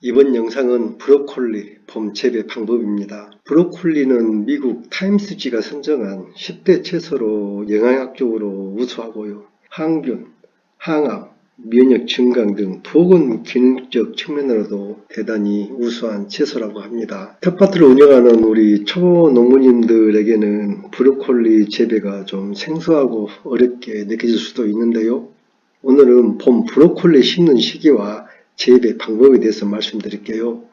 이번 영상은 브로콜리 봄 재배 방법입니다. 브로콜리는 미국 타임스지가 선정한 10대 채소로 영양학적으로 우수하고요. 항균, 항암, 면역 증강 등 보건 기능적 측면으로도 대단히 우수한 채소라고 합니다. 텃밭을 운영하는 우리 초보 농부님들에게는 브로콜리 재배가 좀 생소하고 어렵게 느껴질 수도 있는데요. 오늘은 봄 브로콜리 심는 시기와 재배 방법에 대해서 말씀드릴게요.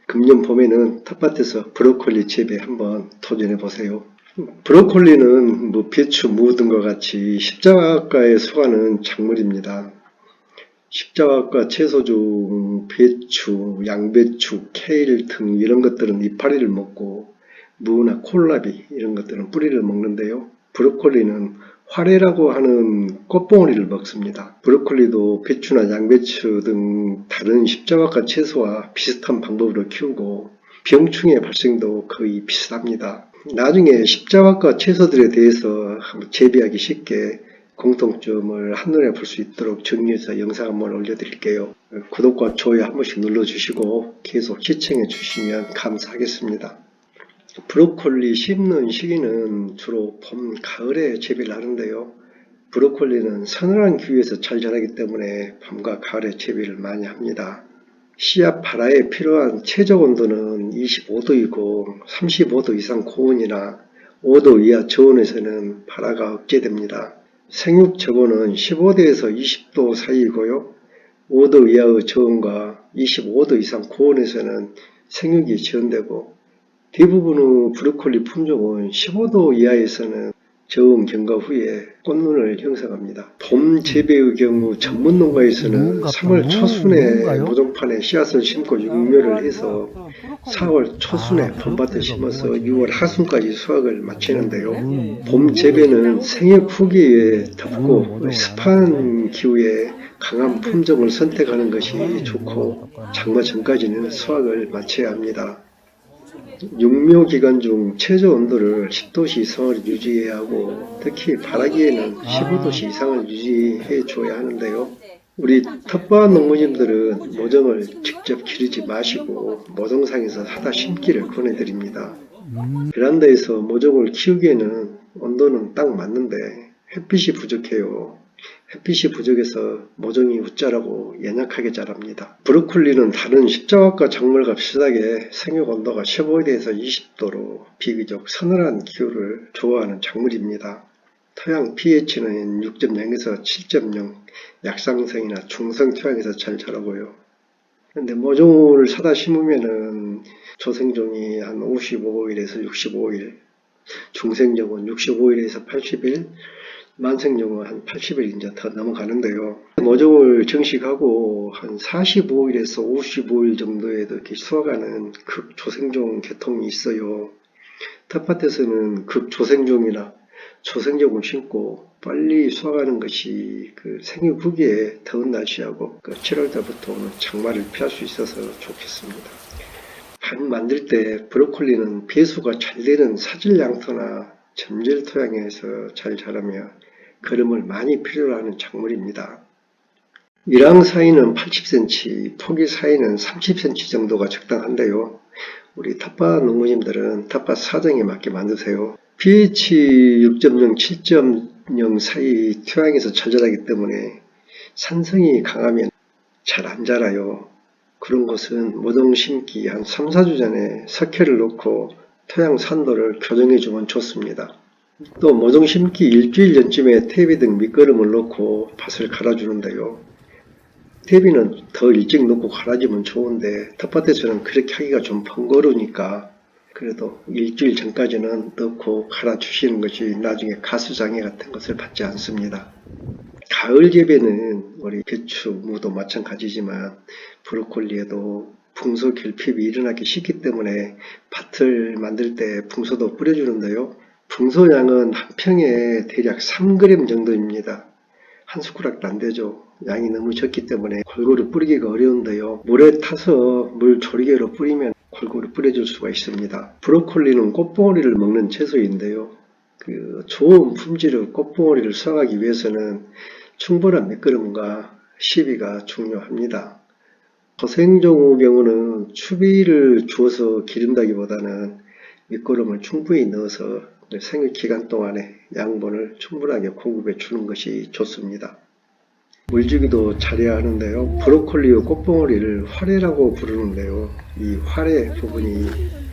금년 봄에는 텃밭에서 브로콜리 재배 한번 도전해 보세요. 브로콜리는 배추, 무 등과 같이 십자가과에 속하는 작물입니다. 십자가과 채소 중 배추, 양배추, 케일 등 이런 것들은 이파리를 먹고 무나 콜라비 이런 것들은 뿌리를 먹는데요. 브로콜리는 화래라고 하는 꽃봉오리를 먹습니다. 브로콜리도 배추나 양배추 등 다른 십자가과 채소와 비슷한 방법으로 키우고 병충해 발생도 거의 비슷합니다. 나중에 십자가과 채소들에 대해서 한번 재배하기 쉽게 공통점을 한눈에 볼 수 있도록 정리해서 영상 한번 올려드릴게요. 구독과 좋아요 한 번씩 눌러주시고 계속 시청해 주시면 감사하겠습니다. 브로콜리 심는 시기는 주로 봄, 가을에 재배를 하는데요. 브로콜리는 서늘한 기후에서 잘 자라기 때문에 봄과 가을에 재배를 많이 합니다. 씨앗 발화에 필요한 최저 온도는 25도이고 35도 이상 고온이나 5도 이하 저온에서는 발화가 억제됩니다. 생육 저온은 15도에서 20도 사이이고요. 5도 이하의 저온과 25도 이상 고온에서는 생육이 지연되고 대부분의 브로콜리 품종은 15도 이하에서는 저온 경과 후에 꽃눈을 형성합니다. 봄 재배의 경우 전문 농가에서는 3월 초순에 모종판에 씨앗을 심고 육묘를 해서 4월 초순에 봄밭에 심어서 6월 하순까지 수확을 마치는데요. 봄 재배는 생육 후기에 덥고 습한 기후에 강한 품종을 선택하는 것이 좋고 장마 전까지는 수확을 마쳐야 합니다. 육묘 기간 중 최저 온도를 10도씨 이상을 유지해야 하고 특히 발화기에는 15도씨 이상을 유지해 줘야 하는데요. 우리 텃밭 농부님들은 모종을 직접 기르지 마시고 모종상에서 사다 심기를 권해드립니다. 베란다에서 모종을 키우기에는 온도는 딱 맞는데 햇빛이 부족해요. 햇빛이 부족해서 모종이 웃자라고 연약하게 자랍니다. 브로콜리는 다른 십자가과 작물과 비슷하게 생육 온도가 15도에서 20도로 비교적 서늘한 기후를 좋아하는 작물입니다. 토양 pH는 6.0에서 7.0, 약상성이나 중성 토양에서 잘 자라고요. 근데 모종을 사다 심으면은 조생종이 한 55일에서 65일, 중생종은 65일에서 80일, 만생종은 한 80일 이제 더 넘어가는데요. 모종을 정식하고 한 45일에서 55일 정도에도 이렇게 수확하는 극조생종 계통이 있어요. 텃밭에서는 극조생종이나 조생종을 심고 빨리 수확하는 것이 그 생육 후기에 더운 날씨하고 7월달부터 오는 장마를 피할 수 있어서 좋겠습니다. 반 만들 때 브로콜리는 배수가 잘 되는 사질양토나 점질 토양에서 잘 자라며 거름을 많이 필요로 하는 작물입니다. 일항 사이는 80cm, 포기 사이는 30cm 정도가 적당한데요. 우리 텃밭 농부님들은 텃밭 사정에 맞게 만드세요. pH 6.0, 7.0 사이 토양에서 잘 자라기 때문에 산성이 강하면 잘 안 자라요. 그런 곳은 모종 심기 한 3, 4주 전에 석회를 넣고 토양 산도를 교정해주면 좋습니다. 또 모종 심기 일주일 전쯤에 퇴비 등 밑거름을 넣고 밭을 갈아주는데요. 퇴비는 더 일찍 넣고 갈아주면 좋은데 텃밭에서는 그렇게 하기가 좀 번거로우니까 그래도 일주일 전까지는 넣고 갈아주시는 것이 나중에 가수장애 같은 것을 받지 않습니다. 가을 재배는 우리 배추, 무도 마찬가지지만 브로콜리에도 붕소 결핍이 일어나기 쉽기 때문에 밭을 만들 때 붕소도 뿌려주는데요. 붕소량은 한 평에 대략 3g 정도입니다. 한 숟가락도 안 되죠. 양이 너무 적기 때문에 골고루 뿌리기가 어려운데요. 물에 타서 물 조리개로 뿌리면 골고루 뿌려줄 수가 있습니다. 브로콜리는 꽃봉오리를 먹는 채소인데요. 좋은 품질의 꽃봉오리를 수확하기 위해서는 충분한 밑거름과 시비가 중요합니다. 토생종의 경우는 추비를 주어서 기른다기보다는 밑거름을 충분히 넣어서 생육 기간 동안에 양분을 충분하게 공급해 주는 것이 좋습니다. 물주기도 잘해야 하는데요. 브로콜리의 꽃봉오리를 화래라고 부르는데요. 이 화래 부분이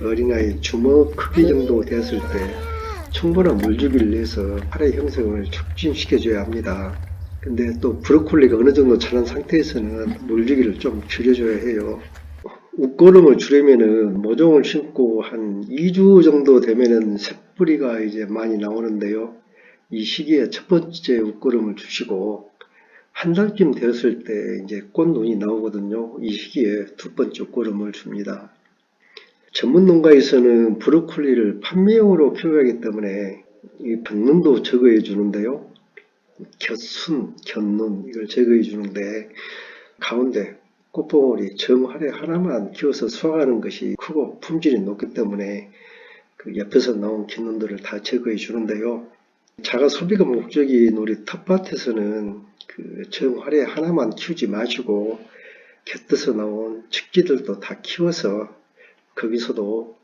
어린아이 주먹 크기 정도 되었을 때 충분한 물주기를 내서 화래 형성을 촉진시켜줘야 합니다. 근데 또 브로콜리가 어느 정도 자란 상태에서는 물주기를 좀 줄여줘야 해요. 웃거름을 주려면은 모종을 심고 한 2주 정도 되면은 새뿌리가 이제 많이 나오는데요. 이 시기에 첫 번째 웃거름을 주시고 한 달쯤 되었을 때 이제 꽃눈이 나오거든요. 이 시기에 두 번째 웃거름을 줍니다. 전문 농가에서는 브로콜리를 판매용으로 키우기 때문에 이 병눈도 제거해 주는데요. 곁순, 곁눈 이걸 제거해 주는데 가운데 꽃봉오리 정화래 하나만 키워서 수확하는 것이 크고 품질이 높기 때문에 그 옆에서 나온 깃눈들을 다 제거해 주는데요. 자가 소비가 목적인 우리 텃밭에서는 그 정화래 하나만 키우지 마시고 곁에서 나온 측지들도 다 키워서 거기서도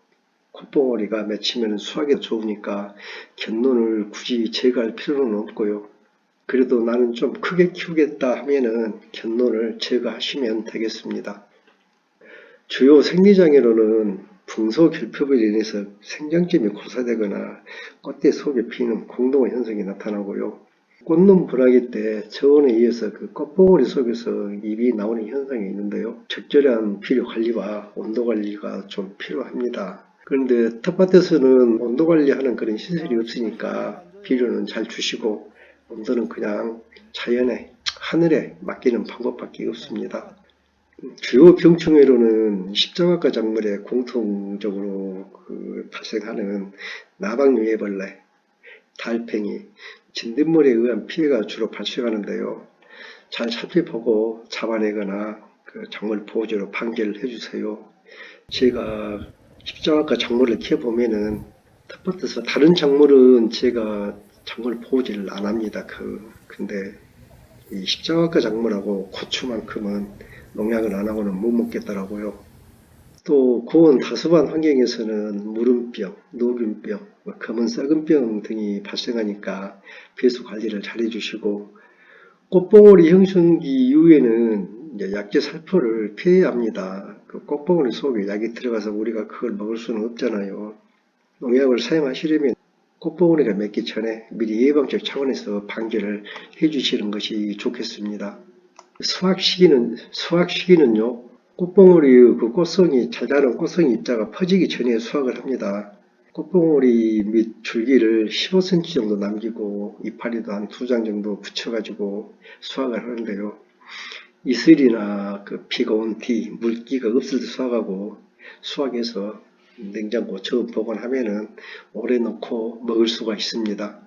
꽃봉오리가 맺히면 수확이 좋으니까 곁눈을 굳이 제거할 필요는 없고요. 그래도 나는 좀 크게 키우겠다 하면은 곁눈을 제거하시면 되겠습니다. 주요 생리장애로는 풍소결핍으로 인해서 생장점이 고사되거나 꽃대 속에 피는 공동화 현상이 나타나고요. 꽃눈 분화기 때 저온에 의해서 그 꽃봉오리 속에서 잎이 나오는 현상이 있는데요. 적절한 비료 관리와 온도 관리가 좀 필요합니다. 그런데 텃밭에서는 온도 관리하는 그런 시설이 없으니까 비료는 잘 주시고 온도는 그냥 자연의 하늘에 맡기는 방법밖에 없습니다. 주요 병충해로는 십자가과 작물에 공통적으로 발생하는 나방유해벌레, 달팽이, 진딧물에 의한 피해가 주로 발생하는데요. 잘 살펴보고 잡아내거나 그 작물 보호제로 방제를 해주세요. 제가 십자가과 작물을 키워보면은 텃밭에서 다른 작물은 제가 작물 보호제를 안 합니다. 근데 이 십자가과 작물하고 고추만큼은 농약을 안 하고는 못 먹겠더라고요. 또 고온 다습한 환경에서는 무름병, 노균병, 검은 썩은병 등이 발생하니까 배수 관리를 잘 해주시고 꽃봉오리 형성기 이후에는 이제 약재 살포를 피해야 합니다. 그 꽃봉오리 속에 약이 들어가서 우리가 그걸 먹을 수는 없잖아요. 농약을 사용하시려면 꽃봉오리가 맺기 전에 미리 예방적 차원에서 방제를 해주시는 것이 좋겠습니다. 수확 시기는요, 꽃봉오리의 그 꽃송이, 잘 자란 꽃송이 입자가 퍼지기 전에 수확을 합니다. 꽃봉오리 및 줄기를 15cm 정도 남기고 이파리도 한 2장 정도 붙여가지고 수확을 하는데요. 이슬이나 그 비가 온 뒤 물기가 없을 때 수확하고 수확해서 냉장고 저온 보관하면은 오래 넣고 먹을 수가 있습니다.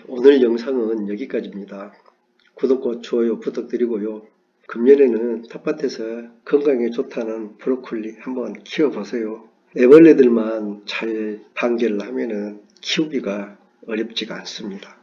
오늘 영상은 여기까지입니다. 구독과 좋아요 부탁드리고요. 금년에는 텃밭에서 건강에 좋다는 브로콜리 한번 키워보세요. 애벌레들만 잘 방제를 하면은 키우기가 어렵지가 않습니다.